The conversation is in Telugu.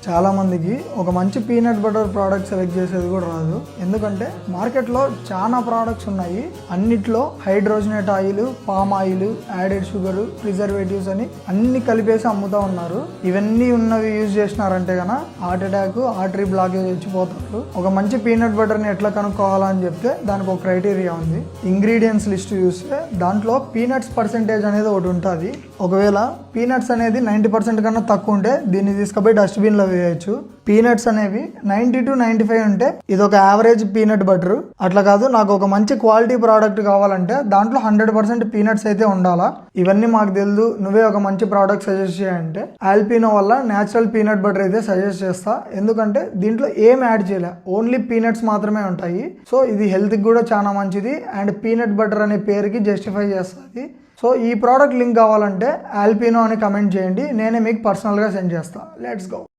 చాలా మందికి ఒక మంచి పీనట్ బటర్ ప్రోడక్ట్ సెలెక్ట్ చేసేది కూడా రాదు. ఎందుకంటే మార్కెట్లో చాలా ప్రోడక్ట్స్ ఉన్నాయి. అన్నిట్లో hydrogenate oil, palm oil, added sugar, preservatives అని అన్ని కలిపేసి అమ్ముతా ఉన్నారు. ఇవన్నీ ఉన్నవి యూజ్ చేసినారంటే గన హార్ట్ అటాక్, ఆర్టరీ బ్లాకేజ్ వచ్చిపోతారు. ఒక మంచి పీనట్ బటర్ని ఎట్లా కనుక్కోవాలని చెప్తే దానికి ఒక క్రైటీరియా ఉంది. ఇంగ్రీడియంట్స్ లిస్ట్ చూస్తే దాంట్లో పీనట్స్ పర్సెంటేజ్ అనేది ఒకటి ఉంటుంది. ఒకవేళ పీనట్స్ అనేది 90% కన్నా తక్కువ ఉంటే దీన్ని తీసుకుపోయి డస్ట్బిన్లో వేయచ్చు. పీనట్స్ అనేవి 90 to 95 ఉంటే ఇది ఒక యావరేజ్ పీనట్ బటర్. అట్లా కాదు, నాకు ఒక మంచి క్వాలిటీ ప్రోడక్ట్ కావాలంటే దాంట్లో 100% పీనట్స్ అయితే ఉండాలా. ఇవన్నీ మాకు తెలియదు, నువ్వే ఒక మంచి ప్రోడక్ట్ సజెస్ట్ చేయంటే ఆల్పినో వల్ల న్యాచురల్ పీనట్ బటర్ అయితే సజెస్ట్ చేస్తా. ఎందుకంటే దీంట్లో ఏం యాడ్ చేయలే, ఓన్లీ పీనట్స్ మాత్రమే ఉంటాయి. సో ఇది హెల్త్కి కూడా చాలా మంచిది అండ్ పీనట్ బటర్ అనే పేరుకి జస్టిఫై చేస్తుంది. సో ఈ ప్రోడక్ట్ లింక్ కావాలంటే ఆల్పినో అని కమెంట్ చేయండి, నేనే మీకు పర్సనల్గా సెండ్ చేస్తాను. Let's go.